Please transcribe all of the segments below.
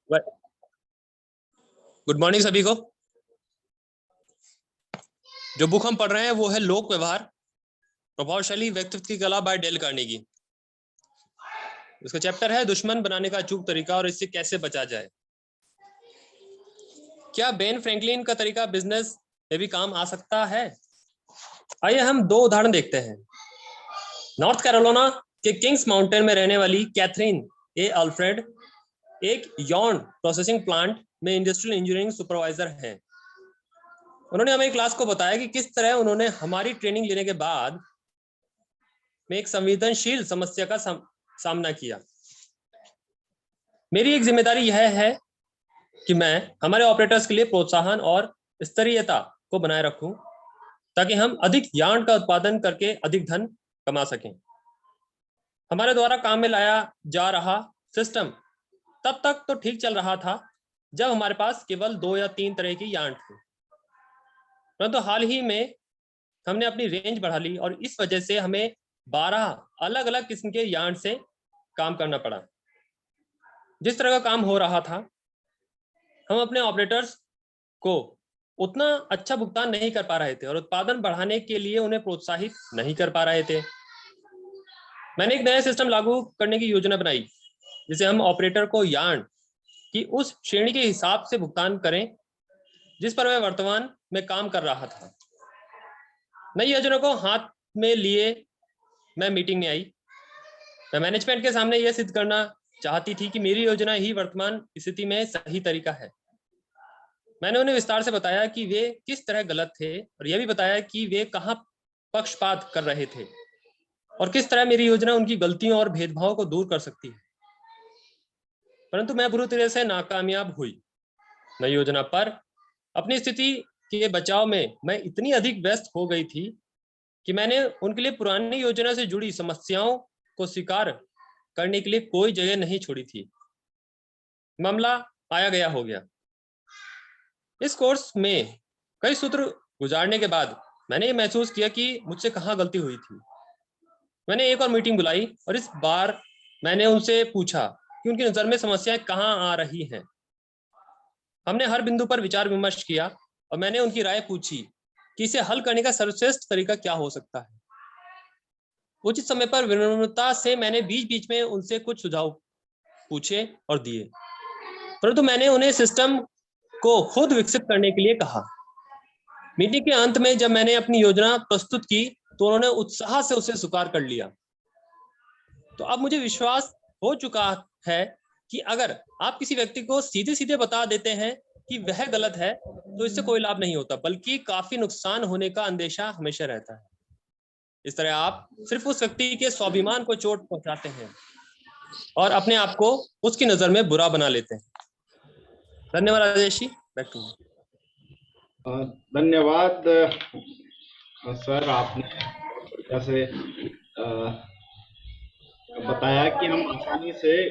Good morning सभी को। जो बुक हम पढ़ रहे हैं वो है लोक व्यवहार, प्रभावशाली व्यक्तित्व की कला बाय डेल कार्नेगी। इसका चैप्टर है दुश्मन बनाने का अचूक तरीका और इससे कैसे बचा जाए। क्या बेन फ्रैंकलिन का तरीका बिजनेस में भी काम आ सकता है? आइए हम दो उदाहरण देखते हैं। नॉर्थ कैरोलिना के किंग्स माउंटेन में रहने वाली कैथरीन ए अल्फ्रेड एक यॉर्न प्रोसेसिंग प्लांट में इंडस्ट्रियल इंजीनियरिंग सुपरवाइजर हैं। उन्होंने हमें क्लास को बताया कि किस तरह उन्होंने हमारी ट्रेनिंग लेने के बाद में एक संवेदनशील समस्या का सामना किया। मेरी एक जिम्मेदारी यह है कि मैं हमारे ऑपरेटर्स के लिए प्रोत्साहन और स्तरीयता को बनाए रखूं ताकि हम अधिक यार्न का उत्पादन करके अधिक धन कमा सकें। हमारे द्वारा काम में लाया जा रहा सिस्टम तब तक तो ठीक चल रहा था जब हमारे पास केवल 2 या 3 तरह की यार्न थी, परंतु हाल ही में हमने अपनी रेंज बढ़ा ली और इस वजह से हमें 12 अलग अलग किस्म के यार्न से काम करना पड़ा। जिस तरह का काम हो रहा था, हम अपने ऑपरेटर्स को उतना अच्छा भुगतान नहीं कर पा रहे थे और उत्पादन बढ़ाने के लिए उन्हें प्रोत्साहित नहीं कर पा रहे थे। मैंने एक नया सिस्टम लागू करने की योजना बनाई जिसे हम ऑपरेटर को यार्न की उस श्रेणी के हिसाब से भुगतान करें जिस पर वह वर्तमान में काम कर रहा था। नई योजना को हाथ में लिए मैं मीटिंग में आई। मैं मैनेजमेंट के सामने यह सिद्ध करना चाहती थी कि मेरी योजना ही वर्तमान स्थिति में सही तरीका है। मैंने उन्हें विस्तार से बताया कि वे किस तरह गलत थे और यह भी बताया कि वे कहां पक्षपात कर रहे थे और किस तरह मेरी योजना उनकी गलतियों और भेदभाव को दूर कर सकती है। परंतु मैं बुरी तरह से नाकामयाब हुई। नई योजना पर अपनी स्थिति के बचाव में मैं इतनी अधिक व्यस्त हो गई थी कि मैंने उनके लिए पुरानी योजना से जुड़ी समस्याओं को स्वीकार करने के लिए कोई जगह नहीं छोड़ी थी। मामला आया गया हो गया। इस कोर्स में कई सूत्र गुजारने के बाद मैंने ये महसूस किया कि मुझसे कहाँ गलती हुई थी। मैंने एक और मीटिंग बुलाई और इस बार मैंने उनसे पूछा कि उनकी नज़र में समस्याएं कहाँ आ रही हैं। हमने हर बिंदु पर विचार विमर्श किया और मैंने उनकी राय पूछी कि इसे हल करने का सर्वश्रेष्ठ तरीका क्या हो सकता है। उचित समय पर विनम्रता से मैंने बीच बीच में उनसे कुछ सुझाव पूछे और दिए, परंतु मैंने उन्हें सिस्टम को खुद विकसित करने के लिए कहा। मीटिंग के अंत में जब मैंने अपनी योजना प्रस्तुत की तो उन्होंने उत्साह से उसे स्वीकार कर लिया। तो अब मुझे विश्वास हो चुका है कि अगर आप किसी व्यक्ति को सीधे सीधे बता देते हैं कि वह गलत है तो इससे कोई लाभ नहीं होता, बल्कि काफी नुकसान होने का अंदेशा हमेशा रहता है। इस तरह आप सिर्फ उस व्यक्ति के स्वाभिमान को चोट पहुंचाते हैं और अपने आप को उसकी नजर में बुरा बना लेते हैं। धन्यवाद Rajesh ji, back to you. धन्यवाद सर, आपने जैसे बताया कि हम आसानी से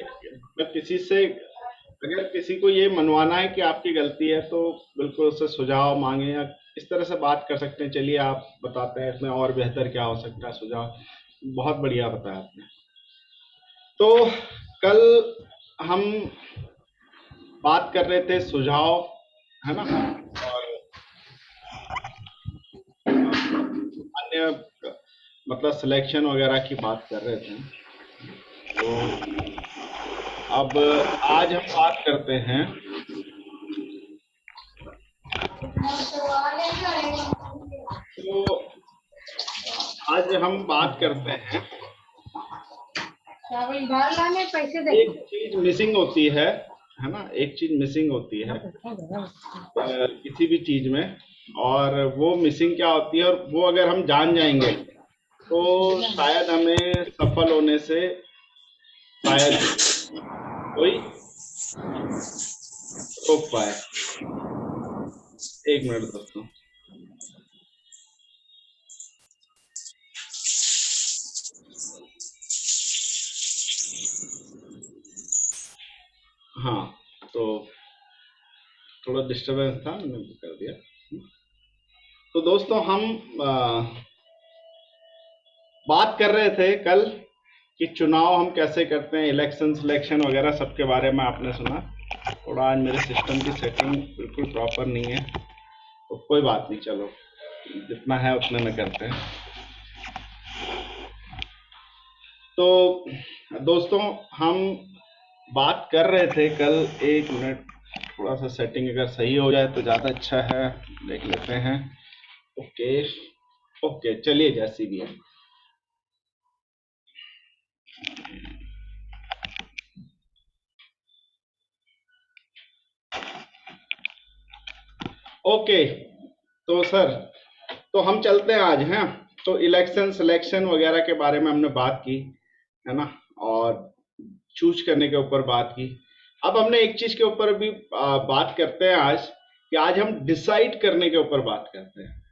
अगर किसी को ये मनवाना है कि आपकी गलती है तो बिल्कुल उससे सुझाव मांगे या इस तरह से बात कर सकते हैं। चलिए आप बताते हैं इसमें और बेहतर क्या हो सकता है सुझाव। बहुत बढ़िया बताया आपने। तो कल हम बात कर रहे थे सुझाव, है ना, और अन्य मतलब सिलेक्शन वगैरह की बात कर रहे थे। तो अब आज हम बात करते हैं एक चीज मिसिंग होती है ना, एक चीज मिसिंग होती है किसी भी चीज में, और वो मिसिंग क्या होती है और वो अगर हम जान जाएंगे तो शायद हमें सफल होने से शायद कोई रोक पाए। एक मिनट दोस्तों। हाँ, तो थोड़ा डिस्टर्बेंस था, मैंने कर दिया। तो दोस्तों हम बात कर रहे थे कल कि चुनाव हम कैसे करते हैं, इलेक्शन सिलेक्शन वगैरह सबके बारे में आपने सुना। थोड़ा आज मेरे सिस्टम की सेटिंग बिल्कुल प्रॉपर नहीं है, तो कोई बात नहीं, चलो जितना है उतने में करते हैं। तो दोस्तों, हम बात कर रहे थे कल, 1 मिनट, थोड़ा सा सेटिंग अगर सही हो जाए तो ज़्यादा अच्छा है, देख लेते हैं। ओके ओके, चलिए जैसी भी है। ओके, तो सर, तो हम चलते हैं आज, हैं। तो इलेक्शन सिलेक्शन वगैरह के बारे में हमने बात की, है ना, और चूज करने के ऊपर बात की। अब हमने एक चीज के ऊपर भी बात करते हैं आज, कि आज हम डिसाइड करने के ऊपर बात करते हैं,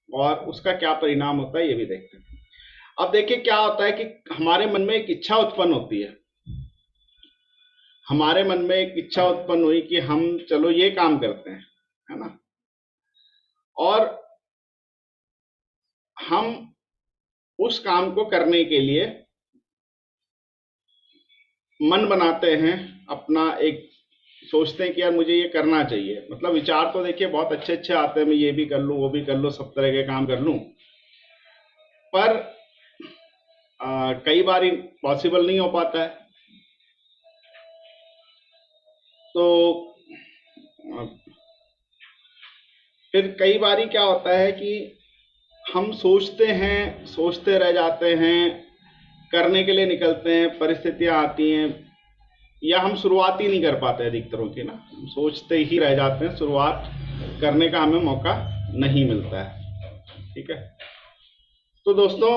और उसका क्या परिणाम होता है ये भी देखते हैं। अब देखिए क्या होता है कि हमारे मन में एक इच्छा उत्पन्न होती है, हमारे मन में एक इच्छा उत्पन्न हुई कि हम चलो ये काम करते हैं, है ना, और हम उस काम को करने के लिए मन बनाते हैं अपना, एक सोचते हैं कि यार मुझे ये करना चाहिए। मतलब विचार तो देखिए बहुत अच्छे अच्छे आते हैं, मैं ये भी कर लूं, वो भी कर लूं, सब तरह के काम कर लूं, पर कई बार पॉसिबल नहीं हो पाता है। तो अ, फिर कई बार क्या होता है कि हम सोचते हैं, सोचते रह जाते हैं, करने के लिए निकलते हैं, परिस्थितियां आती हैं, या हम शुरुआत ही नहीं कर पाते अधिकतरों की ना, हम सोचते ही रह जाते हैं, शुरुआत करने का हमें मौका नहीं मिलता है। ठीक है, तो दोस्तों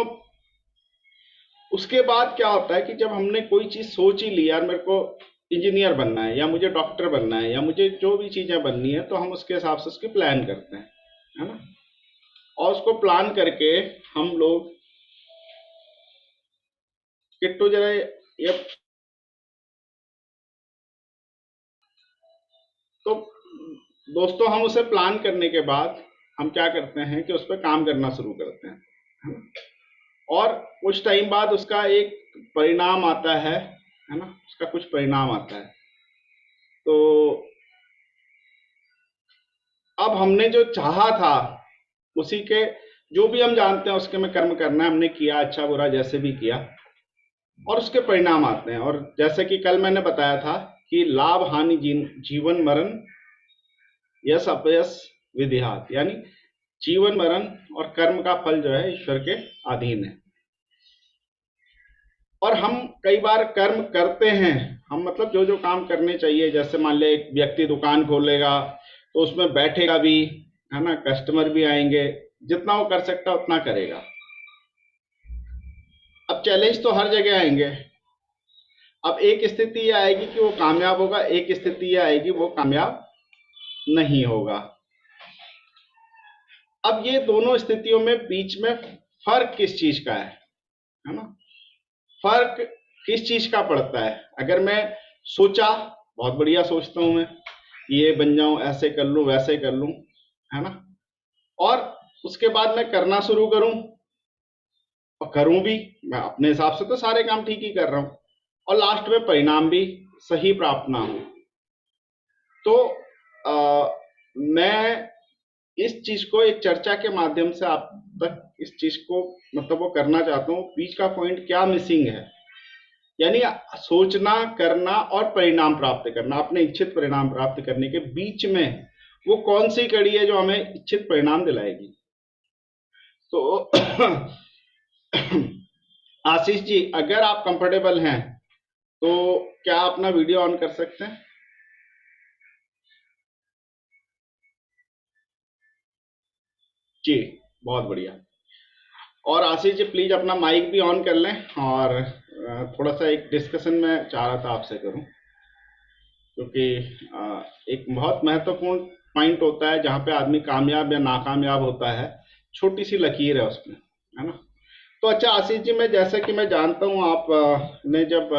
उसके बाद क्या होता है कि जब हमने कोई चीज सोच ही ली, यार मेरे को इंजीनियर बनना है, या मुझे डॉक्टर बनना है, या मुझे जो भी चीजें बननी है, तो हम उसके हिसाब से उसकी प्लान करते हैं, है ना, और उसको प्लान करके हम लोग, किट्टू जरा ये, तो दोस्तों हम उसे प्लान करने के बाद हम क्या करते हैं कि उस पर काम करना शुरू करते हैं, है ना, और कुछ टाइम बाद उसका एक परिणाम आता है ना, उसका कुछ परिणाम आता है। तो अब हमने जो चाहा था उसी के, जो भी हम जानते हैं उसके में कर्म करना है, हमने किया, अच्छा बुरा जैसे भी किया, और उसके परिणाम आते हैं। और जैसे कि कल मैंने बताया था कि लाभ हानि जीवन मरण, यश अपयश विधिहात, यानी जीवन मरण और कर्म का फल जो है ईश्वर के अधीन है। और हम कई बार कर्म करते हैं, हम मतलब जो जो काम करने चाहिए, जैसे मान ले एक व्यक्ति दुकान खोलेगा तो उसमें बैठेगा भी, है ना, कस्टमर भी आएंगे, जितना वो कर सकता है उतना करेगा। अब चैलेंज तो हर जगह आएंगे। अब एक स्थिति ये आएगी कि वो कामयाब होगा, एक स्थिति ये आएगी वो कामयाब नहीं होगा। अब ये दोनों स्थितियों में बीच में फर्क किस चीज का है ना, फर्क किस चीज का पड़ता है। अगर मैं सोचा, बहुत बढ़िया सोचता हूं मैं, ये बन जाऊं, ऐसे कर लूं, वैसे कर लूं, है ना, और उसके बाद मैं करना शुरू करूं, और करूं भी, मैं अपने हिसाब से तो सारे काम ठीक ही कर रहा हूं, और लास्ट में परिणाम भी सही प्राप्त ना हो, तो मैं इस चीज को एक चर्चा के माध्यम से आप तक इस चीज को मतलब वो करना चाहता हूँ, बीच का पॉइंट क्या मिसिंग है, यानी सोचना, करना और परिणाम प्राप्त करना, अपने इच्छित परिणाम प्राप्त करने के बीच में वो कौन सी कड़ी है जो हमें इच्छित परिणाम दिलाएगी। तो आशीष जी, अगर आप कंफर्टेबल हैं तो क्या आप अपना वीडियो ऑन कर सकते हैं? जी, बहुत बढ़िया। और आशीष जी प्लीज अपना माइक भी ऑन कर लें, और थोड़ा सा एक डिस्कशन में चाह रहा था आपसे करूं, क्योंकि एक बहुत महत्वपूर्ण पॉइंट होता है जहां पे आदमी कामयाब या नाकामयाब होता है, छोटी सी लकीर है उसमें, है ना। तो अच्छा आशीष जी, मैं जैसा कि मैं जानता हूं आप ने जब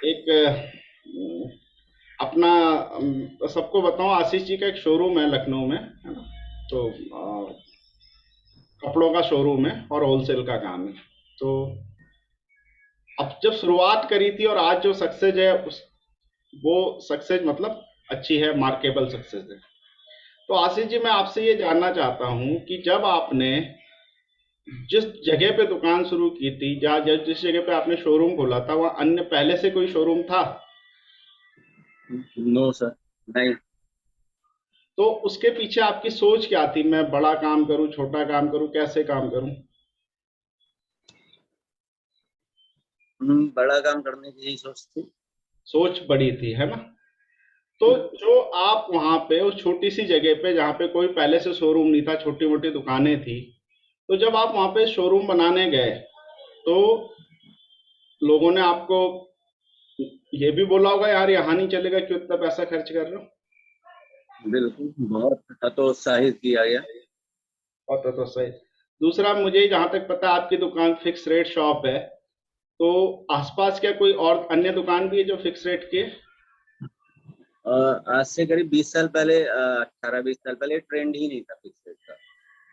एक अपना सबको बताऊं, आशीष जी का एक शोरूम है लखनऊ में, है ना, तो कपड़ों का शोरूम है और होलसेल का काम है। तो अब जब शुरुआत करी थी और आज जो सक्सेस है उस, वो सक्सेस मतलब अच्छी है, मार्केबल सक्सेस है। तो आशीष जी, मैं आपसे ये जानना चाहता हूँ कि जब आपने जिस जगह पे दुकान शुरू की थी, या जिस जगह पे आपने शोरूम खोला था, वहाँ अन्य पहले से कोई शोरूम था? नो सर, नहीं। तो उसके पीछे आपकी सोच क्या थी? मैं बड़ा काम करूँ, छोटा काम करूँ, कैसे काम करूँ? बड़ा काम करने की यही सोचती। सोच बड़ी थी, है ना? तो जो आप वहां पे उस छोटी सी जगह पे, जहाँ पे कोई पहले से शोरूम नहीं था, छोटी मोटी दुकानें थी, तो जब आप वहां पे शोरूम बनाने गए, तो लोगों ने आपको ये भी बोला होगा, यार यहाँ नहीं चलेगा, क्यों इतना पैसा खर्च कर रहे हो? बिल्कुल, बहुत हतोत्साहित किया गया। और तो सही। दूसरा, मुझे जहां तक पता है आपकी दुकान फिक्स रेट शॉप है, तो आसपास क्या कोई और अन्य दुकान भी है जो फिक्स रेट की है? आज से करीब 20 साल पहले, 18-20 साल पहले ट्रेंड ही नहीं था फिक्स रेट का।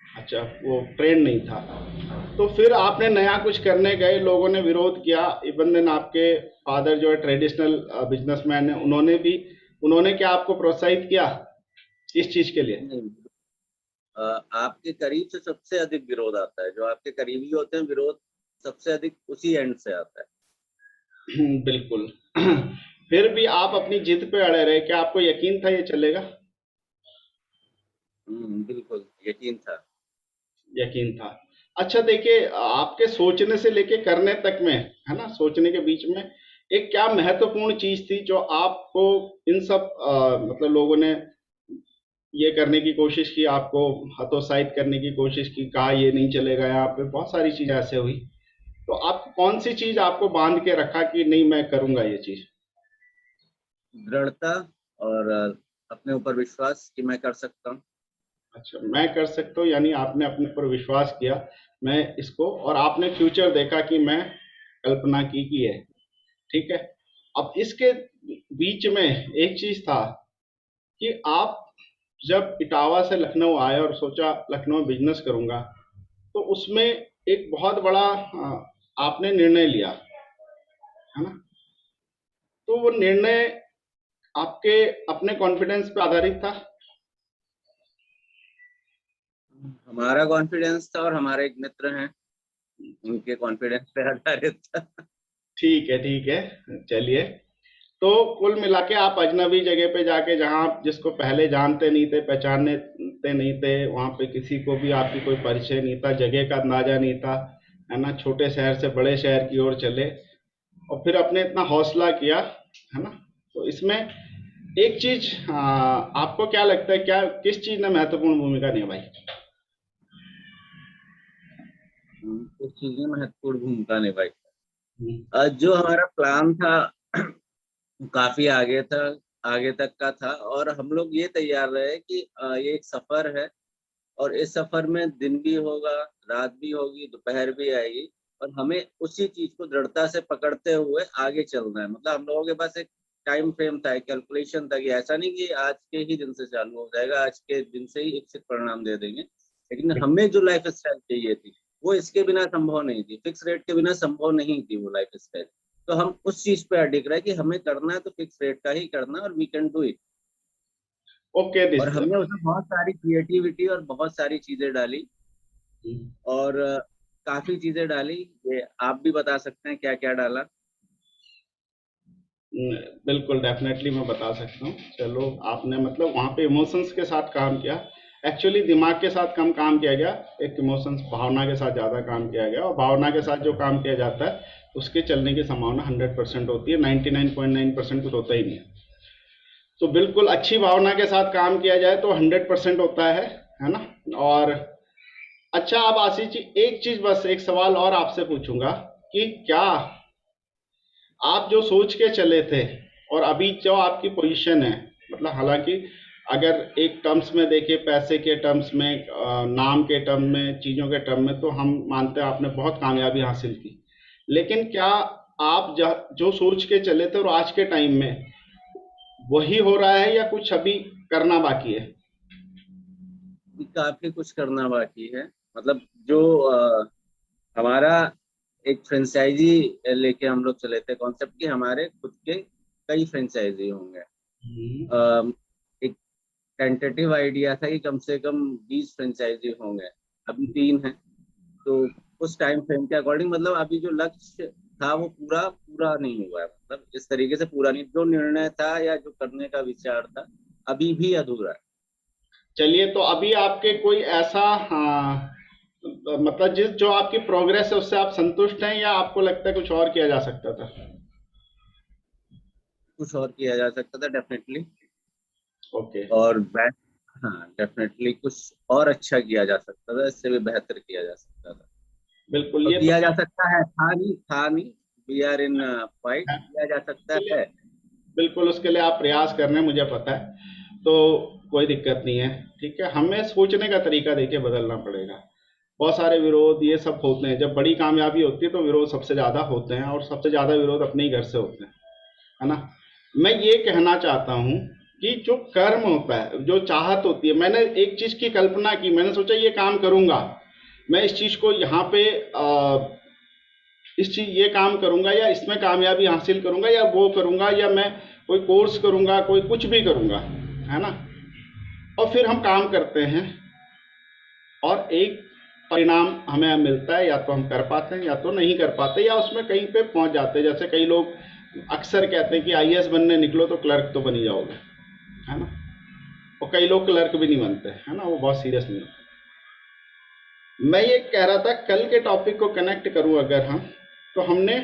अच्छा, वो ट्रेंड नहीं था। तो फिर आपने नया कुछ करने गए, लोगों ने विरोध किया, इवन देन आपके फादर जो है ट्रेडिशनल बिजनेसमैन है, उन्होंने क्या आपको प्रोत्साहित किया इस चीज के लिए? नहीं, आपके करीब से सबसे अधिक विरोध आता है। जो आपके करीबी होते हैं, विरोध सबसे अधिक उसी एंड से आता है। बिल्कुल। फिर भी आप अपनी जिद पे अड़े रहे, क्या आपको यकीन था ये चलेगा? बिल्कुल यकीन था। यकीन था। अच्छा देखिए, आपके सोचने से लेके करने तक में, है ना, सोचने के बीच में एक क्या महत्वपूर्ण चीज थी जो आपको इन सब मतलब लोगों ने ये करने की कोशिश की, आपको हतोत्साहित करने की कोशिश की, कहा ये नहीं चलेगा, यहाँ पे बहुत सारी चीजें ऐसे हुई, तो आप कौन सी चीज आपको बांध के रखा कि नहीं, मैं करूंगा ये चीज? दृढ़ता और अपने ऊपर विश्वास कि मैं कर सकता हूँ। अच्छा, मैं कर सकता हूँ, यानी आपने अपने पर विश्वास किया, मैं इसको, और आपने फ्यूचर देखा कि मैं कल्पना की है। ठीक है। अब इसके बीच में एक चीज था कि आप जब इटावा से लखनऊ आए और सोचा लखनऊ में बिजनेस करूंगा, तो उसमें एक बहुत बड़ा आपने निर्णय लिया, है ना? तो वो निर्णय आपके अपने कॉन्फिडेंस पे आधारित था? हमारा कॉन्फिडेंस था और हमारे एक मित्र हैं, उनके कॉन्फिडेंस पे आधारित था। ठीक है, ठीक है, चलिए। तो कुल मिला के आप अजनबी जगह पे जाके, जहाँ आप जिसको पहले जानते नहीं थे, पहचानते नहीं थे, वहाँ पे किसी को भी आपकी कोई परिचय नहीं था, जगह का अंदाजा नहीं था, है ना, छोटे शहर से बड़े शहर की ओर चले, और फिर आपने इतना हौसला किया, है ना? तो इसमें एक चीज, आपको क्या लगता है, क्या किस चीज ने महत्वपूर्ण भूमिका निभाई? उस चीज में महत्वपूर्ण भूमिका निभाई। हम्म, जो हमारा प्लान था काफी आगे था, आगे तक का था, और हम लोग ये तैयार रहे कि ये एक सफर है, और इस सफर में दिन भी होगा, रात भी होगी, दोपहर भी आएगी, और हमें उसी चीज को दृढ़ता से पकड़ते हुए आगे चलना है। मतलब हम लोगों के पास एक टाइम फ्रेम था, एक कैलकुलेशन था कि ऐसा नहीं कि आज के ही दिन से चालू हो जाएगा, आज के दिन से ही इच्छित परिणाम दे देंगे। लेकिन हमें जो लाइफ स्टाइल चाहिए थी, वो इसके बिना संभव नहीं थी, फिक्स रेट के बिना संभव नहीं थी वो लाइफ स्टाइल। तो हम उस चीज पे अडिग रहे कि हमें करना है तो फिक्स रेट का ही करना है, और we can do it. Okay और दिस। हमने उसमें बहुत सारी क्रिएटिविटी और बहुत सारी चीजें डाली, और काफी चीजें डाली। ये आप भी बता सकते हैं क्या क्या डाला। बिल्कुल, डेफिनेटली मैं बता सकता हूँ। चलो, आपने मतलब वहाँ पे इमोशंस के साथ काम किया। एक्चुअली दिमाग के साथ कम काम किया गया, एक इमोशंस, भावना के साथ ज़्यादा काम किया गया, और भावना के साथ जो काम किया जाता है उसके चलने की संभावना 100% होती है, 99.9% कुछ होता ही नहीं है। तो बिल्कुल अच्छी भावना के साथ काम किया जाए तो 100% होता है ना? और अच्छा, अब आशीष जी, एक चीज़, बस एक सवाल और आपसे पूछूंगा कि क्या आप जो सोच के चले थे और अभी जो आपकी पोजीशन है, मतलब हालांकि अगर एक टर्म्स में देखें, पैसे के टर्म्स में, नाम के टर्म में, चीज़ों के टर्म में, तो हम मानते हैं आपने बहुत कामयाबी हासिल की, लेकिन क्या आप जो सोच के चले थे और आज के टाइम में वही हो रहा है, या कुछ अभी करना बाकी है? काफी कुछ करना बाकी है। मतलब जो हमारा एक फ्रेंचाइजी लेके हम लोग चले थे, कॉन्सेप्ट की हमारे खुद के कई फ्रेंचाइजी होंगे। एक टेंटेटिव आइडिया था कि कम से कम 20 फ्रेंचाइजी होंगे, अभी 3 हैं। तो उस टाइम फ्रेम के अकॉर्डिंग मतलब अभी जो लक्ष्य था वो पूरा पूरा नहीं हुआ है, मतलब इस तरीके से पूरा नहीं, जो निर्णय था या जो करने का विचार था अभी भी अधूरा है। चलिए, तो अभी आपके कोई ऐसा, हाँ, मतलब जिस जो आपकी प्रोग्रेस है उससे आप संतुष्ट हैं, या आपको लगता है कुछ और किया जा सकता था? कुछ और किया जा सकता था डेफिनेटली, ओके। और बेस्ट, हाँ डेफिनेटली कुछ और अच्छा किया जा सकता था, इससे भी बेहतर किया जा सकता था बिल्कुल, और ये तो किया जा बात सकता है, था नहीं, वी आर इन फाइट, है। किया जा सकता चलिए, है। बिल्कुल उसके लिए आप प्रयास कर रहे हैं, मुझे पता है, तो कोई दिक्कत नहीं है। ठीक है, हमें सोचने का तरीका देखिए बदलना पड़ेगा। बहुत सारे विरोध ये सब होते हैं, जब बड़ी कामयाबी होती है तो विरोध सबसे ज़्यादा होते हैं, और सबसे ज़्यादा विरोध अपने ही घर से होते हैं, है ना? मैं ये कहना चाहता हूँ कि जो कर्म होता है, जो चाहत होती है, मैंने एक चीज़ की कल्पना की, मैंने सोचा ये काम करूँगा, मैं इस चीज़ को यहाँ पे इस चीज ये काम करूंगा, या इसमें कामयाबी हासिल करूंगा, या वो करूंगा, या मैं कोई कोर्स करूंगा, कोई कुछ भी करूंगा, है ना? और फिर हम काम करते हैं और एक परिणाम हमें मिलता है, या तो हम कर पाते हैं या तो नहीं कर पाते, या उसमें कहीं पे पहुंच जाते हैं। जैसे कई लोग अक्सर कहते हैं कि आईएएस बनने निकलो तो क्लर्क तो बन ही जाओगे, है ना? और कई लोग क्लर्क भी नहीं बनते, है ना, वो बहुत सीरियस नहीं होते। मैं ये कह रहा था, कल के टॉपिक को कनेक्ट करूं अगर हम, तो हमने,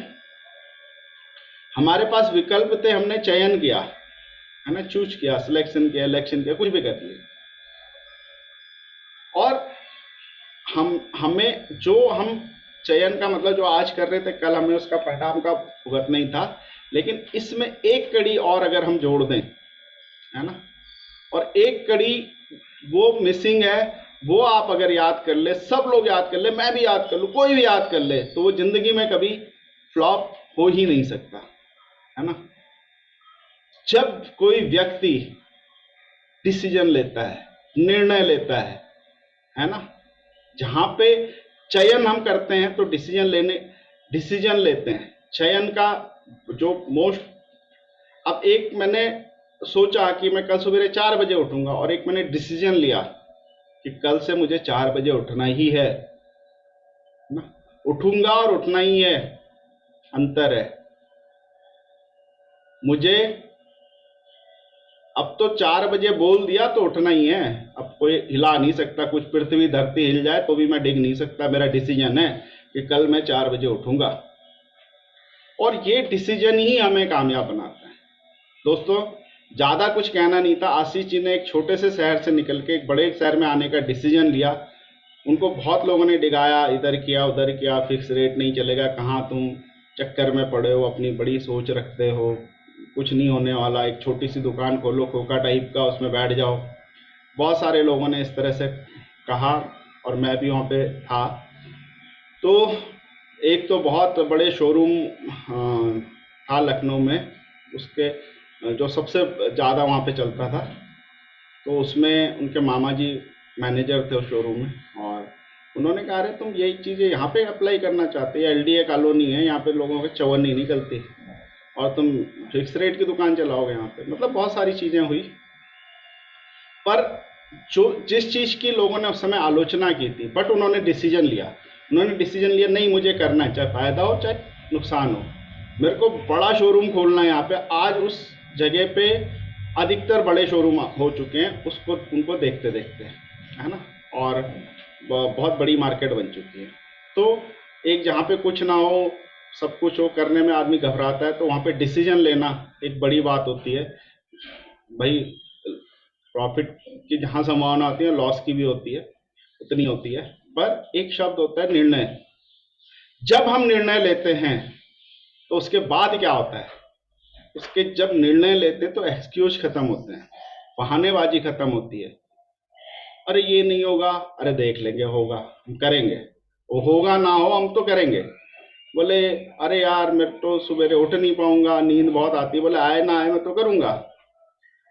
हमारे पास विकल्प थे, हमने चयन किया, है ना, चूज किया, सिलेक्शन किया, इलेक्शन किया, कुछ भी कर लिया, और हमें जो हम चयन का मतलब जो आज कर रहे थे, कल हमें उसका परिणाम का भुगतना ही था। लेकिन इसमें एक कड़ी और अगर हम जोड़ दें, है ना, और एक कड़ी वो मिसिंग है, वो आप अगर याद कर ले, सब लोग याद कर ले, मैं भी याद कर लूं, कोई भी याद कर ले, तो वो जिंदगी में कभी फ्लॉप हो ही नहीं सकता, है ना? जब कोई व्यक्ति डिसीजन लेता है, निर्णय लेता है ना, जहां पे चयन हम करते हैं तो डिसीजन लेते हैं, चयन का जो मोस्ट, अब एक मैंने सोचा कि मैं कल सवेरे 4 बजे उठूंगा, और एक मैंने डिसीजन लिया कि कल से मुझे 4 बजे उठना ही है ना, उठूंगा और उठना ही है, अंतर है। मुझे अब तो 4 बजे बोल दिया तो उठना ही है, अब कोई हिला नहीं सकता, कुछ पृथ्वी धरती हिल जाए तो भी मैं डिग नहीं सकता, मेरा डिसीजन है कि कल मैं 4 बजे उठूंगा, और ये डिसीजन ही हमें कामयाब बनाता है। दोस्तों, ज्यादा कुछ कहना नहीं था। आशीष जी ने एक छोटे से शहर से निकल के एक बड़े शहर में आने का डिसीजन लिया, उनको बहुत लोगों ने डिगाया, इधर किया उधर किया, फिक्स रेट नहीं चलेगा, कहाँ तुम चक्कर में पड़े हो, अपनी बड़ी सोच रखते हो, कुछ नहीं होने वाला, एक छोटी सी दुकान खोलो खोखा टाइप का, उसमें बैठ जाओ। बहुत सारे लोगों ने इस तरह से कहा, और मैं भी वहाँ पे था। तो एक तो बहुत बड़े शोरूम था लखनऊ में, उसके जो सबसे ज़्यादा वहाँ पे चलता था, तो उसमें उनके मामा जी मैनेजर थे उस शोरूम में, और उन्होंने कहा, अरे तुम यही चीज़ें यहाँ पे अप्लाई करना चाहते हैं, एलडीए कॉलोनी है, यहाँ पे लोगों के चवन ही निकलती, और तुम फिक्स रेट की दुकान चलाओगे यहाँ पे। मतलब बहुत सारी चीज़ें हुई, पर जो जिस चीज़ की लोगों ने उस समय आलोचना की थी, बट उन्होंने डिसीजन लिया, नहीं मुझे करना है, चाहे फायदा हो चाहे नुकसान हो, मेरे को बड़ा शोरूम खोलना है यहाँ पे। आज उस जगह पे अधिकतर बड़े शोरूम हो चुके हैं, उसको उनको देखते देखते, है ना, और बहुत बड़ी मार्केट बन चुकी है। तो एक जहाँ पे कुछ ना हो, सब कुछ हो, करने में आदमी घबराता है, तो वहाँ पे डिसीजन लेना एक बड़ी बात होती है भाई। प्रॉफिट की जहाँ संभावना होती है, लॉस की भी होती है, उतनी होती है, पर एक शब्द होता है निर्णय। जब हम निर्णय लेते हैं तो उसके बाद क्या होता है, उसके जब निर्णय लेते हैं तो एक्सक्यूज खत्म होते हैं, बहानेबाजी खत्म होती है। अरे ये नहीं होगा, अरे देख लेंगे, होगा, हम करेंगे, वो होगा ना हो हम तो करेंगे। बोले अरे यार मैं तो सवेरे उठ नहीं पाऊंगा, नींद बहुत आती है, बोले आए ना आए मैं तो करूंगा।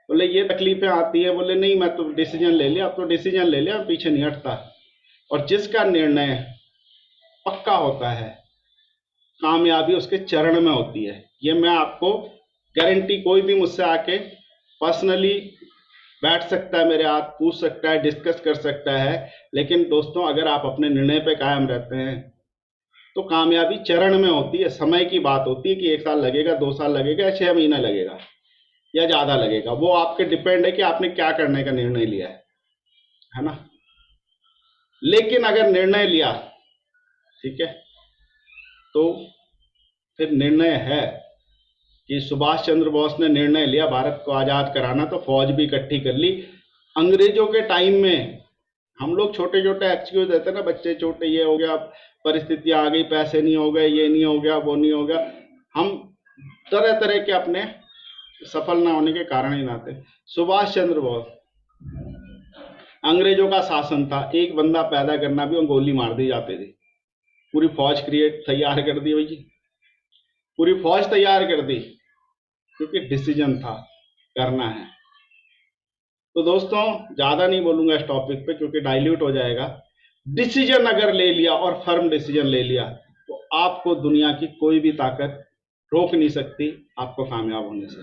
बोले ये तकलीफें आती है, बोले नहीं मैं तो डिसीजन ले लिया, अब तो डिसीजन ले लिया, पीछे नहीं हटता। और जिसका निर्णय पक्का होता है, कामयाबी उसके चरण में होती है। ये मैं आपको गारंटी, कोई भी मुझसे आके पर्सनली बैठ सकता है मेरे हाथ, पूछ सकता है, डिस्कस कर सकता है। लेकिन दोस्तों अगर आप अपने निर्णय पे कायम रहते हैं तो कामयाबी चरण में होती है, समय की बात होती है कि 1 साल लगेगा, 2 साल लगेगा या 6 महीना लगेगा या ज्यादा लगेगा, वो आपके डिपेंड है कि आपने क्या करने का निर्णय लिया है ना। लेकिन अगर निर्णय लिया, ठीक है, तो फिर निर्णय है कि सुभाष चंद्र बोस ने निर्णय लिया भारत को आजाद कराना, तो फौज भी इकट्ठी कर ली। अंग्रेजों के टाइम में हम लोग छोटे छोटे एक्सक्यूज देते ना, बच्चे छोटे, ये हो गया, परिस्थितियां आ गई, पैसे नहीं हो गए, ये नहीं हो गया, वो नहीं हो गया, हम तरह तरह के अपने सफल ना होने के कारण ही नाते। सुभाष चंद्र बोस, अंग्रेजों का शासन था, एक बंदा पैदा करना भी गोली मार दी जाती थी, पूरी फौज तैयार कर दी भाई, पूरी फौज तैयार कर दी, क्योंकि डिसीजन था, करना है। तो दोस्तों ज्यादा नहीं बोलूंगा इस टॉपिक पे क्योंकि डाइल्यूट हो जाएगा। डिसीजन अगर ले लिया और फर्म डिसीजन ले लिया तो आपको दुनिया की कोई भी ताकत रोक नहीं सकती आपको कामयाब होने से।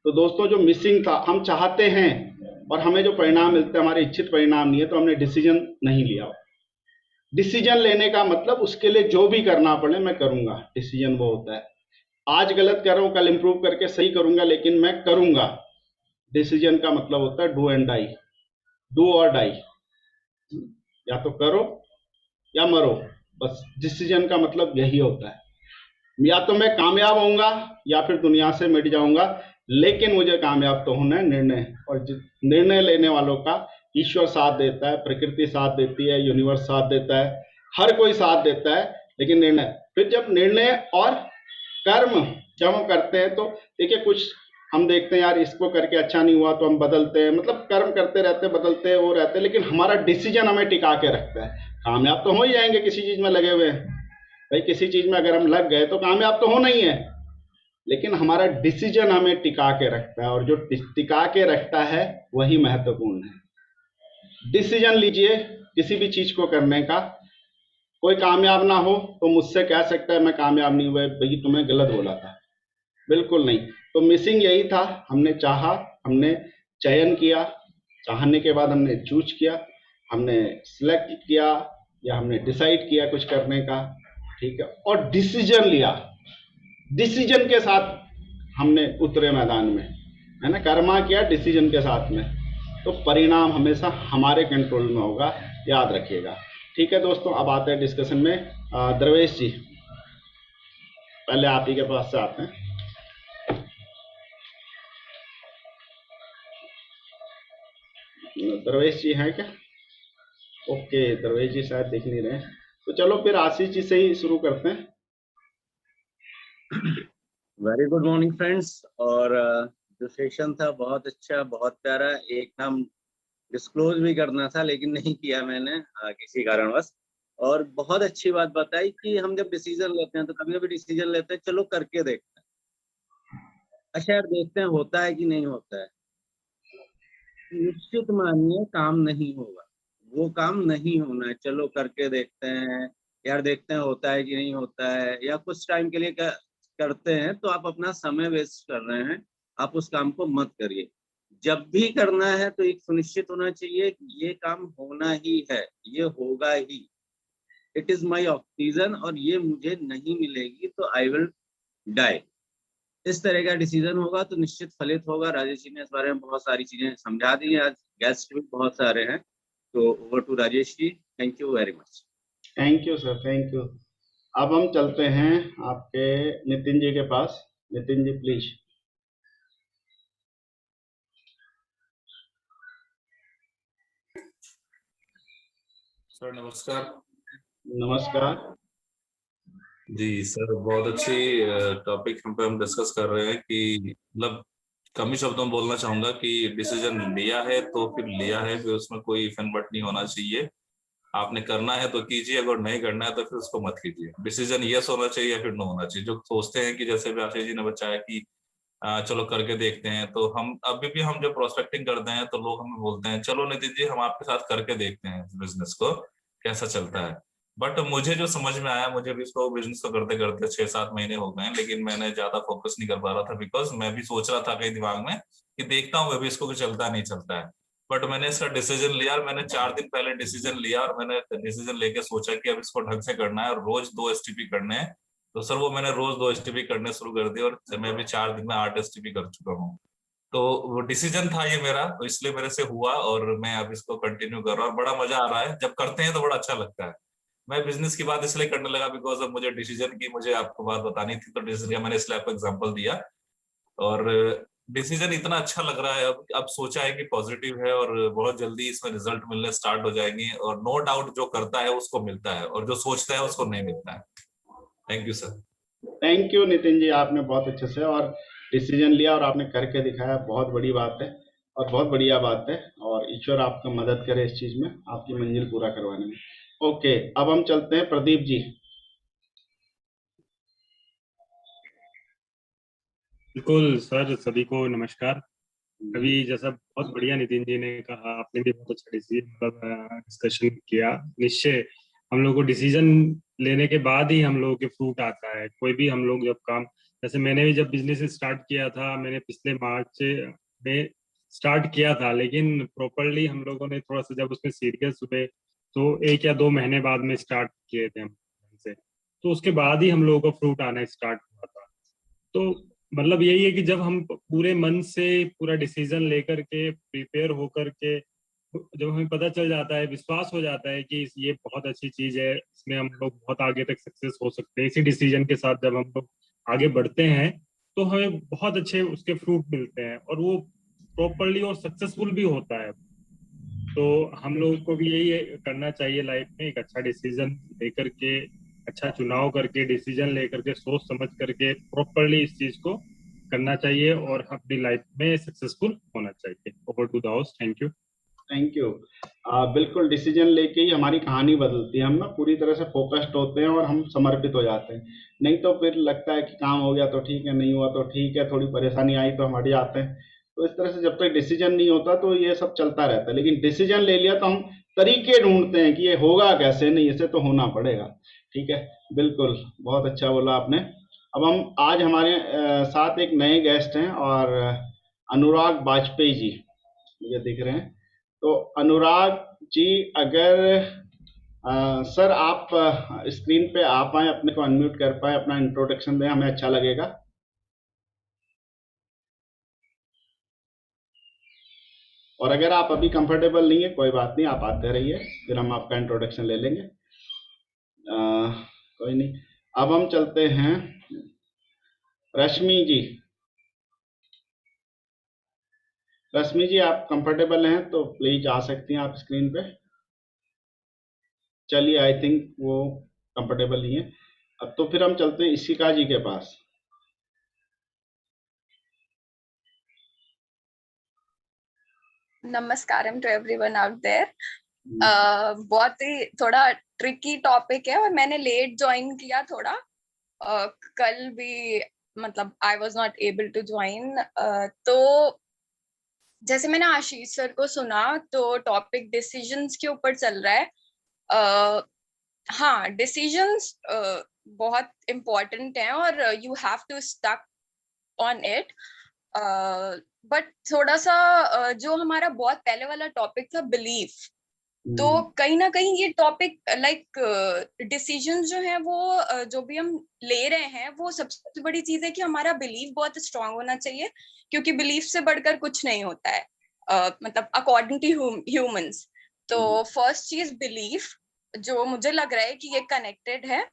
तो दोस्तों जो मिसिंग था, हम चाहते हैं और हमें जो परिणाम मिलते हैं हमारे इच्छित परिणाम नहीं है, तो हमने डिसीजन नहीं लिया। डिसीजन लेने का मतलब उसके लिए जो भी करना पड़े मैं करूंगा, डिसीजन वो होता है। आज गलत कर रहा हूं, कल इंप्रूव करके सही करूंगा, लेकिन मैं करूंगा। डिसीजन का मतलब होता है डू एंड डाई, डू और डाई, या तो करो या मरो, बस डिसीजन का मतलब यही होता है। या तो मैं कामयाब होऊंगा या फिर दुनिया से मिट जाऊंगा, लेकिन मुझे कामयाब तो होना है। निर्णय, और निर्णय लेने वालों का ईश्वर साथ देता है, प्रकृति साथ देती है, यूनिवर्स साथ देता है, हर कोई साथ देता है, लेकिन निर्णय, फिर जब निर्णय और कर्म जब हम करते हैं तो देखिए, कुछ हम देखते हैं यार इसको करके अच्छा नहीं हुआ तो हम बदलते हैं, मतलब कर्म करते रहते हैं, बदलते हैं, वो रहते हैं, लेकिन हमारा डिसीजन हमें टिका के रखता है। कामयाब तो हो ही जाएंगे, किसी चीज में लगे हुए हैं भाई, किसी चीज में अगर हम लग गए तो कामयाब तो होना ही है, लेकिन हमारा डिसीजन हमें टिका के रखता है, और जो टिका के रखता है वही महत्वपूर्ण है। डिसीजन लीजिए किसी भी चीज को करने का। कोई कामयाब ना हो तो मुझसे कह सकता है मैं कामयाब नहीं हुआ, भाई तुमने गलत बोला था, बिल्कुल नहीं। तो मिसिंग यही था, हमने चाहा, हमने चयन किया, चाहने के बाद हमने चूज किया, हमने सिलेक्ट किया या हमने डिसाइड किया कुछ करने का, ठीक है, और डिसीजन लिया। डिसीजन के साथ हमने उतरे मैदान में, है ना, कर्मा किया डिसीजन के साथ में, तो परिणाम हमेशा हमारे कंट्रोल में होगा, याद रखिएगा। ठीक है दोस्तों, अब आते हैं डिस्कशन में। द्रवेश जी, पहले आप ही के पास से आते हैं। द्रवेश जी हैं क्या? ओके, द्रवेश जी शायद दिख नहीं रहे, तो चलो फिर आशीष जी से ही शुरू करते हैं। Very good morning friends. और जो सेशन था बहुत अच्छा, बहुत प्यारा। एक नाम डिस्क्लोज भी करना था लेकिन नहीं किया मैंने किसी कारणवश। और बहुत अच्छी बात बताई कि हम जब डिसीजन लेते हैं तो कभी कभी डिसीजन लेते हैं चलो करके देखते हैं, अच्छा यार देखते हैं होता है कि नहीं होता है। निश्चित मानिए काम नहीं होगा, वो काम नहीं होना है, चलो करके देखते हैं यार, देखते हैं होता है कि नहीं होता है, या कुछ टाइम के लिए करते हैं तो आप अपना समय वेस्ट कर रहे हैं, आप उस काम को मत करिए। जब भी करना है तो एक सुनिश्चित होना चाहिए कि ये काम होना ही है, ये होगा ही, इट इज माई ऑक्सीजन और ये मुझे नहीं मिलेगी तो आई विल डाई। इस तरह का डिसीजन होगा तो निश्चित फलित होगा। राजेश जी ने इस बारे में बहुत सारी चीजें समझा दी हैं, आज गेस्ट भी बहुत सारे हैं, तो over to Rajesh ji, thank you very much. Thank you sir, thank you. अब हम चलते हैं आपके नितिन जी के पास। नितिन जी प्लीज। सर नमस्कार। नमस्कार जी सर, बहुत अच्छी टॉपिक हम पे हम डिस्कस कर रहे हैं कि मतलब कम ही शब्दों में बोलना चाहूंगा कि डिसीजन लिया है तो फिर लिया है, फिर उसमें कोई फनबट नहीं होना चाहिए। आपने करना है तो कीजिए, अगर नहीं करना है तो फिर उसको मत कीजिए। डिसीजन यस होना चाहिए या फिर नो होना चाहिए। जो सोचते हैं कि जैसे भी आशीष जी ने बताया कि चलो करके देखते हैं, तो हम अभी भी हम जब प्रोस्पेक्टिंग करते हैं तो लोग हमें बोलते हैं चलो नितिन जी हम आपके साथ करके देखते हैं बिजनेस को कैसा चलता है। बट मुझे जो समझ में आया, मुझे भी इसको बिजनेस को करते करते 6-7 महीने हो गए हैं, लेकिन मैंने ज्यादा फोकस नहीं कर पा रहा था, बिकॉज मैं भी सोच रहा था कहीं दिमाग में कि देखता हूँ अभी इसको कि चलता नहीं चलता है। बट मैंने इसका डिसीजन लिया, और मैंने 4 दिन पहले डिसीजन लिया, और मैंने डिसीजन लेके सोचा कि अब इसको ढंग से करना है और रोज 2 STP करने हैं। तो सर वो मैंने रोज 2 STP करने शुरू कर दिए, और मैं भी 4 दिन में 8 STP कर चुका हूँ। तो वो डिसीजन था ये मेरा, तो इसलिए मेरे से हुआ, और मैं अब इसको कंटिन्यू कर रहा हूँ, और बड़ा मजा आ रहा है जब करते हैं तो बड़ा अच्छा लगता है। मैं बिजनेस की बात इसलिए करने लगा बिकॉज अब मुझे डिसीजन की, मुझे आपको बात बतानी थी, तो डिसीजन का मैंने इसलिए आपको एग्जांपल दिया। और डिसीजन इतना अच्छा लग रहा है, अब सोचा है कि पॉजिटिव है, और बहुत जल्दी इसमें रिजल्ट मिलने स्टार्ट हो जाएंगे, और नो डाउट जो करता है उसको मिलता है, और जो सोचता है उसको नहीं मिलता है। Thank you sir. Thank you Nitin ji, आपने बहुत अच्छे से और डिसीजन लिया और आपने करके दिखाया, बहुत बड़ी बात है और बहुत बढ़िया बात है, और ईश्वर आपका मदद करे इस चीज में, आपकी मंजिल पूरा करवाने में। ओके, अब हम चलते हैं प्रदीप जी। बिल्कुल सर, सभी को नमस्कार। अभी जैसा बहुत बढ़िया नितिन जी ने कहा, आपने भी बहुत अच्छा डिस्कशन किया। निश्चय हम लोग को डिसीजन लेने के बाद ही हम लोगों के फ्रूट आता है। कोई भी हम लोग जब काम, जैसे मैंने भी जब बिजनेस स्टार्ट किया था, मैंने पिछले मार्च में स्टार्ट किया था, लेकिन प्रॉपरली हम लोगों ने थोड़ा सा जब उसमें सीरियस हुए तो 1 या 2 महीने बाद में स्टार्ट किए थे हम से, तो उसके बाद ही हम लोगों को फ्रूट आना स्टार्ट हुआ था। तो मतलब यही है कि जब हम पूरे मन से पूरा डिसीजन लेकर के प्रिपेयर होकर के, जब हमें पता चल जाता है, विश्वास हो जाता है कि ये बहुत अच्छी चीज है, इसमें हम लोग बहुत आगे तक सक्सेस हो सकते हैं, इसी डिसीजन के साथ जब हम लोग आगे बढ़ते हैं तो हमें बहुत अच्छे उसके फ्रूट मिलते हैं, और वो प्रॉपरली और सक्सेसफुल भी होता है। तो हम लोगों को भी यही करना चाहिए लाइफ में, एक अच्छा डिसीजन लेकर के, अच्छा चुनाव करके, डिसीजन लेकर के, सोच समझ करके प्रॉपरली इस चीज को करना चाहिए और अपनी लाइफ में सक्सेसफुल होना चाहिए। Over to the house. Thank you. Thank you. बिल्कुल डिसीजन लेके ही हमारी कहानी बदलती है, हम ना पूरी तरह से फोकस्ड होते हैं और हम समर्पित हो जाते हैं। नहीं तो फिर लगता है कि काम हो गया तो ठीक है, नहीं हुआ तो ठीक है, थोड़ी परेशानी आई तो हम हट जाते हैं। तो इस तरह से जब तक डिसीजन नहीं होता तो ये सब चलता रहता है, लेकिन डिसीजन ले लिया तो हम तरीके ढूंढते हैं कि ये होगा कैसे, नहीं इसे तो होना पड़ेगा। ठीक है, बिल्कुल बहुत अच्छा बोला आपने। अब हम आज हमारे साथ एक नए गेस्ट हैं, और अनुराग वाजपेयी जी मुझे दिख रहे हैं। तो अनुराग जी, अगर सर आप स्क्रीन पे आ पाए, अपने को अनम्यूट कर पाए, अपना इंट्रोडक्शन दें, हमें अच्छा लगेगा। और अगर आप अभी कंफर्टेबल नहीं है कोई बात नहीं, आप आते रहिए, फिर हम आपका इंट्रोडक्शन ले लेंगे। कोई नहीं। अब हम चलते हैं रश्मि जी। रश्मि जी, आप कंफर्टेबल हैं तो प्लीज आ सकती हैं आप स्क्रीन पे। चलिए, आई थिंक वो कंफर्टेबल ही है। अब तो फिर हम चलते हैं इशिका जी के पास। नमस्कारम टू एवरीवन आउट देयर। बहुत ही थोड़ा ट्रिकी टॉपिक है और मैंने लेट ज्वाइन किया थोड़ा। कल भी मतलब I was not able to join. तो जैसे मैंने आशीष सर को सुना तो टॉपिक डिसीजंस के ऊपर चल रहा है। हाँ, डिसीजंस बहुत इम्पोर्टेंट हैं और you have to stuck on it. But थोड़ा सा जो हमारा बहुत पहले वाला टॉपिक था बिलीफ, तो कहीं ना कहीं ये टॉपिक लाइक डिसीजन जो है वो जो भी हम ले रहे हैं, वो सबसे बड़ी चीज है कि हमारा बिलीफ बहुत स्ट्रांग होना चाहिए, क्योंकि बिलीफ से बढ़कर कुछ नहीं होता है, मतलब अकॉर्डिंग टू ह्यूमंस। तो फर्स्ट चीज बिलीफ, जो मुझे लग रहा है कि ये कनेक्टेड है।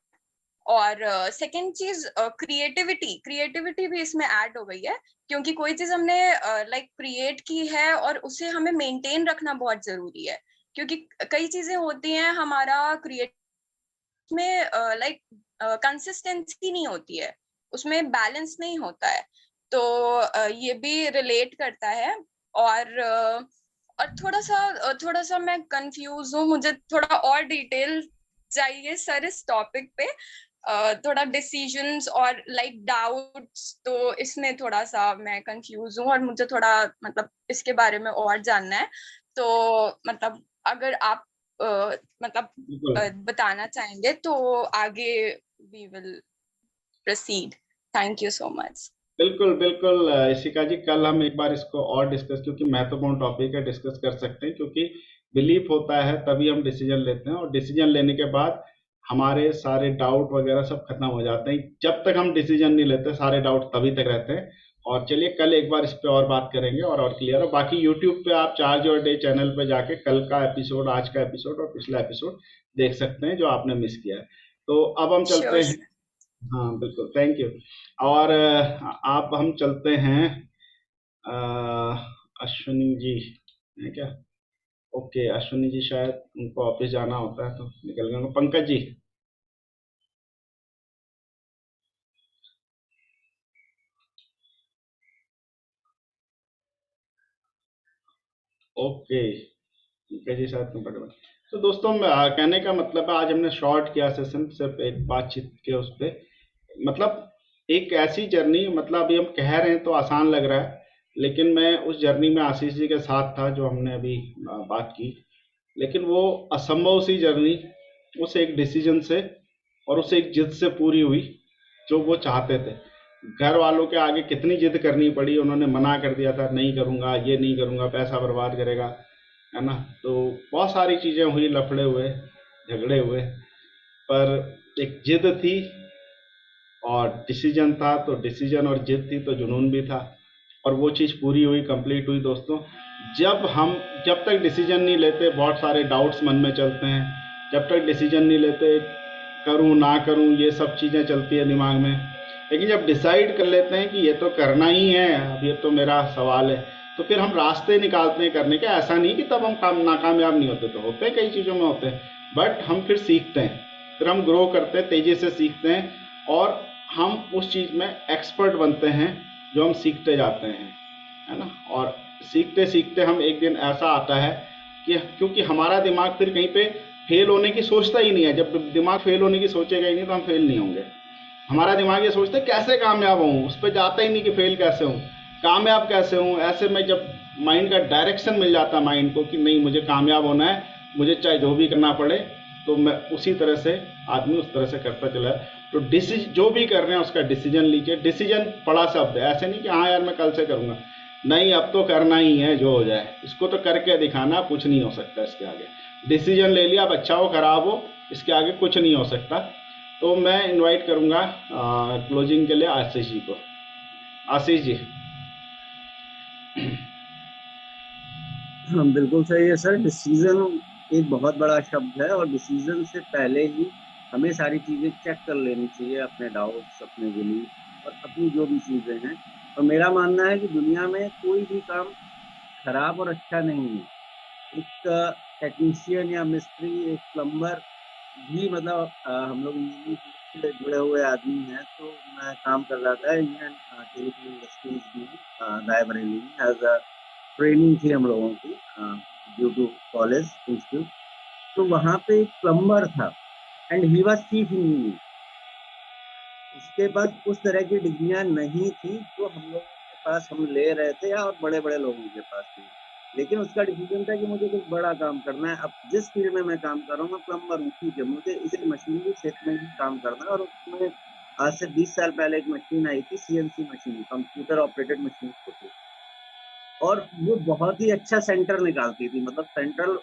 और सेकंड चीज क्रिएटिविटी भी इसमें ऐड हो गई है, क्योंकि कोई चीज हमने लाइक क्रिएट की है और उसे हमें मेंटेन रखना बहुत जरूरी है, क्योंकि कई चीजें होती हैं हमारा क्रिएट में लाइक कंसिस्टेंसी नहीं होती है, उसमें बैलेंस नहीं होता है। तो ये भी रिलेट करता है। और थोड़ा सा मैं कंफ्यूज हूँ, मुझे थोड़ा और डिटेल चाहिए सर इस टॉपिक पे। थोड़ा डिसीजंस और लाइक डाउट्स, तो इसमें थोड़ा सा मैं कंफ्यूज हूँ और मुझे थोड़ा मतलब इसके बारे में और जानना है। तो मतलब अगर आप मतलब बिल्कुल बताना चाहेंगे तो आगे we will proceed. Thank you so much. बिल्कुल बिल्कुल इशिका जी, कल हम एक बार इसको और डिस्कस, क्योंकि महत्वपूर्ण टॉपिक है, डिस्कस कर सकते हैं, क्योंकि बिलीफ होता है तभी हम डिसीजन लेते हैं, और डिसीजन लेने के बाद हमारे सारे डाउट वगैरह सब खत्म हो जाते हैं। जब तक हम डिसीजन नहीं लेते सारे डाउट तभी तक रहते हैं। और चलिए कल एक बार इस पे और बात करेंगे और क्लियर हो। बाकी यूट्यूब पे आप चार्ज योर डे चैनल पे जाके कल का एपिसोड, आज का एपिसोड और पिछला एपिसोड देख सकते हैं जो आपने मिस किया है। तो अब हम चलते श्योर। हैं। हाँ बिल्कुल, थैंक यू। और आप हम चलते हैं अ, अश्विनी जी है क्या? ओके, अश्विनी जी शायद उनको ऑफिस जाना होता है तो निकल गए होंगे। पंकज जी, ओके, पंकज जी शायद कंफर्टेबल। तो दोस्तों कहने का मतलब है, आज हमने शॉर्ट किया सेशन, सिर्फ एक बातचीत के उस पे, मतलब एक ऐसी जर्नी, मतलब अभी हम कह रहे हैं तो आसान लग रहा है, लेकिन मैं उस जर्नी में आशीष जी के साथ था जो हमने अभी बात की, लेकिन वो असंभव सी जर्नी उस एक डिसीजन से और उस एक जिद से पूरी हुई जो वो चाहते थे। घर वालों के आगे कितनी जिद करनी पड़ी, उन्होंने मना कर दिया था, नहीं करूँगा, ये नहीं करूँगा, पैसा बर्बाद करेगा, है ना। तो बहुत सारी चीज़ें हुई, लफड़े हुए, झगड़े हुए, पर एक जिद थी और डिसीजन था, तो डिसीजन और जिद थी तो जुनून भी था, और वो चीज़ पूरी हुई, कंप्लीट हुई दोस्तों। जब तक डिसीजन नहीं लेते बहुत सारे डाउट्स मन में चलते हैं, जब तक डिसीजन नहीं लेते करूं ना करूं ये सब चीज़ें चलती है दिमाग में, लेकिन जब डिसाइड कर लेते हैं कि ये तो करना ही है, अब ये तो मेरा सवाल है, तो फिर हम रास्ते निकालते हैं करने के। ऐसा नहीं कि तब हम काम नाकामयाब नहीं होते, तो होते हैं, कई चीज़ों में होते हैं, बट हम फिर सीखते हैं, फिर हम ग्रो करते हैं, तेज़ी से सीखते हैं, और हम उस चीज़ में एक्सपर्ट बनते हैं जो हम सीखते जाते हैं, है ना। और सीखते सीखते हम एक दिन ऐसा आता है कि, क्योंकि हमारा दिमाग फिर कहीं पे फेल होने की सोचता ही नहीं है, जब दिमाग फेल होने की सोचेगा ही नहीं तो हम फेल नहीं होंगे। हमारा दिमाग ये सोचता है कैसे कामयाब हूँ, उस पर जाता ही नहीं कि फेल कैसे हूँ, कामयाब कैसे हूँ। ऐसे में जब माइंड का डायरेक्शन मिल जाता है माइंड को कि नहीं मुझे कामयाब होना है, मुझे चाहे जो भी करना पड़े, तो मैं उसी तरह से, आदमी उस तरह से करता चला है। तो जो भी कर रहे हैं उसका डिसीजन लीजिए। डिसीजन बड़ा शब्द है, ऐसे नहीं कि हाँ यार मैं कल से करूँगा, नहीं अब तो करना ही है जो हो जाए, इसको तो करके दिखाना, कुछ नहीं हो सकता इसके आगे। डिसीजन ले लिया, अब अच्छा हो खराब हो, इसके आगे कुछ नहीं हो सकता। तो मैं इनवाइट करूंगा क्लोजिंग के लिए आशीष जी को। आशीष जी। हाँ बिल्कुल सही है सर। डिसीजन एक बहुत बड़ा शब्द है, और डिसीजन से पहले ही हमें सारी चीजें चेक कर लेनी चाहिए, अपने डाउट्स, अपने बिलीफ और अपनी जो भी चीजें हैं। और मेरा मानना है कि दुनिया में कोई भी काम खराब और अच्छा नहीं है। एक टेक्नीशियन या मिस्त्री, एक प्लम्बर भी, मतलब हम लोग इंजीनियरिंग से जुड़े हुए आदमी हैं। तो मैं काम कर रहा था इंडियन टेलीकॉम इंडस्ट्रीज में, रायबरेली में, एज अ ट्रेनिंग थी हम लोगों की ड्यू टू कॉलेज इंस्टीट्यूट। तो वहाँ पे एक प्लम्बर था and he was chief engineer. उसके पास उस तरह की डिग्रियां नहीं थी जो हम लोगों के पास हम ले रहे थे, या और बड़े बड़े लोगों के पास थी। लेकिन उसका डिसीजन था कि मुझे कुछ बड़ा काम करना है। अब जिस फील्ड में मैं काम कर रहा हूँ, मैं प्लम्बर हूँ, ठीक है, मुझे इसी मशीनरी क्षेत्र में ही काम करना है। और उसमें आज से 20 साल पहले एक मशीन आई थी, CNC machine, computer operated machine होती, और वो बहुत ही अच्छा सेंटर निकालती थी। मतलब सेंट्रल,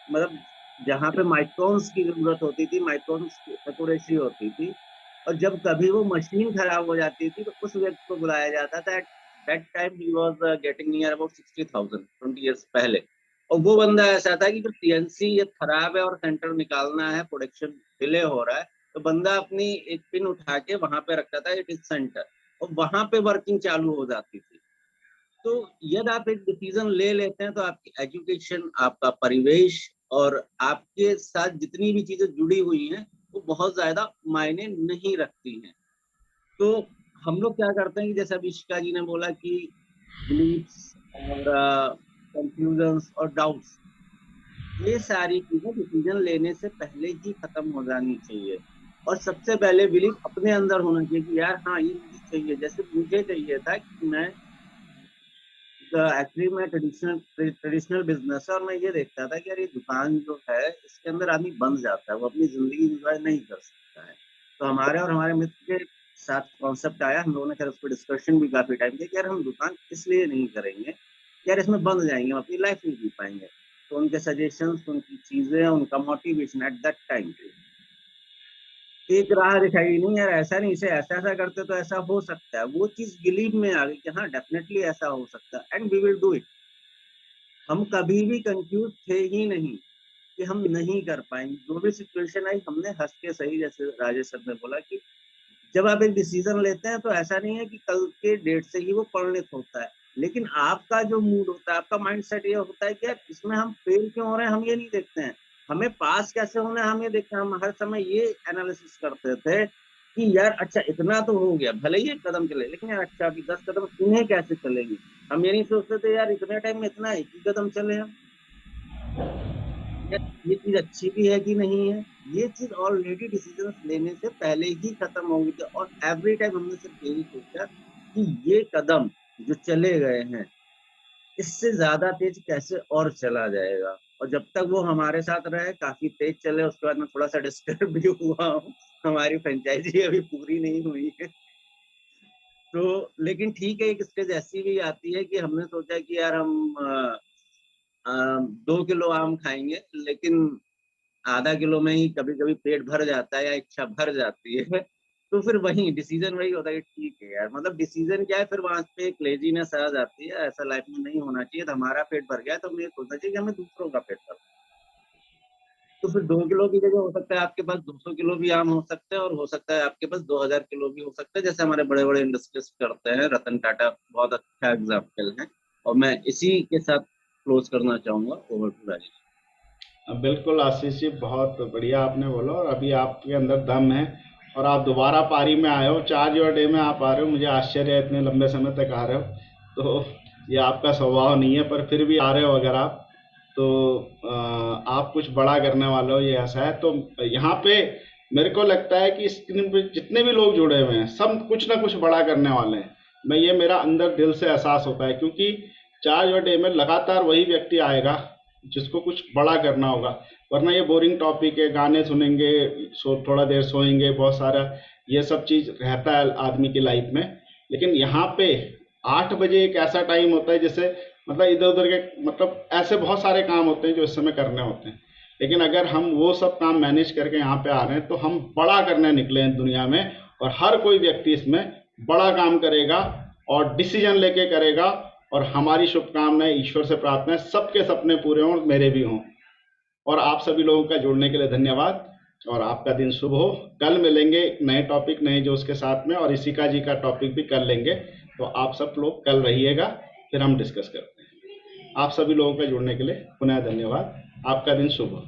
मतलब जहाँ पे माइक्रोन्स की जरूरत होती थी, माइक्रोन्स की एक्यूरेसी होती थी। और जब कभी वो मशीन खराब हो जाती थी तो उस व्यक्ति को बुलाया जाता था। That time he was getting near about 60,000, 20 years पहले। और वो बंदा ऐसा था कि जब सीएनसी ये खराब है और सेंटर निकालना है, प्रोडक्शन डिले हो रहा है, तो बंदा अपनी एक पिन उठा के वहां पे रखता था, इट इज सेंटर, और वहां पे वर्किंग चालू हो जाती थी। तो यदि आप एक डिसीजन ले लेते हैं तो आपकी एजुकेशन, आपका परिवेश और आपके साथ जितनी भी चीजें जुड़ी हुई हैं वो बहुत ज्यादा मायने नहीं रखती हैं। तो हम लोग क्या करते हैं कि जैसे अभी शिका जी ने बोला कि बिलीफ्स और कंफ्यूजन्स और डाउट्स, ये सारी चीजें डिसीजन लेने से पहले ही खत्म हो जानी चाहिए। और सबसे पहले बिलीफ अपने अंदर होना चाहिए कि यार हाँ ये मुझे चाहिए। जैसे मुझे चाहिए था कि मैं एक्चुअली मैं ट्रेडिशनल बिजनेस है, और मैं ये देखता था कि यार ये दुकान जो है इसके अंदर आदमी बंध जाता है, वो अपनी जिंदगी एंजॉय नहीं कर सकता है। तो हमारे और हमारे मित्र के साथ कॉन्सेप्ट आया, हम लोगों ने खैर उस पर डिस्कशन भी काफी टाइम किया कि यार हम दुकान इसलिए नहीं करेंगे, यार इसमें बंध जाएंगे, हम अपनी लाइफ नहीं जी पाएंगे। तो उनके सजेशंस, उनकी चीजें, उनका मोटिवेशन एट दैट टाइम एक राह दिखाई, नहीं यार ऐसा नहीं, इसे ऐसा ऐसा करते तो ऐसा हो सकता है। वो चीज बिलीव में आ गई कि हाँ डेफिनेटली ऐसा हो सकता है, and we will do it. हम कभी भी कंफ्यूज थे ही नहीं कि हम नहीं कर पाएंगे। जो भी सिचुएशन आई हमने हंस के सही, जैसे राजेश सर ने बोला कि जब आप एक डिसीजन लेते हैं तो ऐसा नहीं है कि कल के डेट से ही वो परिणित होता है, लेकिन आपका जो मूड होता है, आपका माइंडसेट ये होता है कि यार इसमें हम फेल क्यों हो रहे हैं, हम ये नहीं देखते हैं, हमें पास कैसे होना है हम ये देखते हैं। हम हर समय ये एनालिसिस करते थे कि यार अच्छा इतना तो हो गया, भले ही एक कदम चले, लेकिन यार अच्छा अभी 10 कदम इन्हें कैसे चलेंगे। हम ये नहीं सोचते थे यार इतने टाइम में इतना एक ही कदम चले हम, ये चीज अच्छी भी है कि नहीं है। ये चीज ऑलरेडी डिसीजन लेने से पहले ही खत्म हो गई थी, और एवरी टाइम हमने सिर्फ यही सोचा कि ये कदम जो चले गए हैं इससे ज्यादा तेज कैसे और चला जाएगा। और जब तक वो हमारे साथ रहे काफी तेज चले, उसके बाद में थोड़ा सा डिस्टर्ब भी हुआ हूँ, हमारी फ्रेंचाइजी अभी पूरी नहीं हुई है। तो लेकिन ठीक है, एक स्टेज ऐसी भी आती है कि हमने सोचा कि यार हम 2 किलो आम खाएंगे, लेकिन आधा किलो में ही कभी कभी पेट भर जाता है या इच्छा भर जाती है। तो फिर वही डिसीजन वही होता है कि ठीक है यार, मतलब डिसीजन क्या है, फिर वहां पे एक लेजीनेस आ जाती है, ऐसा लाइफ में नहीं होना चाहिए। तो हमारा पेट भर गया तो हमें ये सोचना चाहिए कि हमें दूसरों का पेट भर। तो फिर 2 किलो की जगह हो सकता है आपके पास 200 किलो भी आम हो सकते हैं, और हो सकता है आपके पास 2000 किलो भी हो सकता है, जैसे हमारे बड़े बड़े इंडस्ट्रीज करते हैं। रतन टाटा बहुत अच्छा एग्जाम्पल है, और मैं इसी के साथ क्लोज करना चाहूंगा। Over to Rajesh. बिल्कुल आशीष जी, बहुत बढ़िया आपने बोला, और अभी आपके अंदर दम है और आप दोबारा पारी में आए हो, चार्ज योर डे में आप आ रहे हो। मुझे आश्चर्य है इतने लंबे समय तक आ रहे हो, तो ये आपका स्वभाव नहीं है, पर फिर भी आ रहे हो अगर आप, तो आप कुछ बड़ा करने वाले हो, ये ऐसा है। तो यहाँ पे मेरे को लगता है कि स्क्रीन पे जितने भी लोग जुड़े हुए हैं सब कुछ ना कुछ बड़ा करने वाले हैं। मैं ये मेरा अंदर दिल से एहसास होता है, क्योंकि चार्ज योर डे में लगातार वही व्यक्ति आएगा जिसको कुछ बड़ा करना होगा, वरना ये बोरिंग टॉपिक है, गाने सुनेंगे, थोड़ा देर सोएंगे, बहुत सारा ये सब चीज़ रहता है आदमी की लाइफ में। लेकिन यहाँ पे 8 बजे एक ऐसा टाइम होता है जैसे, मतलब इधर उधर के, मतलब ऐसे बहुत सारे काम होते हैं जो इस समय करने होते हैं, लेकिन अगर हम वो सब काम मैनेज करके यहाँ पे आ रहे हैं तो हम बड़ा करने निकले हैं दुनिया में। और हर कोई व्यक्ति इसमें बड़ा काम करेगा और डिसीजन लेके करेगा, और हमारी शुभकामनाएं, ईश्वर से प्रार्थना है सबके सपने पूरे हों, मेरे भी हों। और आप सभी लोगों का जुड़ने के लिए धन्यवाद, और आपका दिन शुभ हो। कल मिलेंगे एक नए टॉपिक, नए जोश के साथ में, और इशिका जी का टॉपिक भी कर लेंगे। तो आप सब लोग कल रहिएगा, फिर हम डिस्कस करते हैं। आप सभी लोगों का जुड़ने के लिए पुनः धन्यवाद। आपका दिन शुभ हो।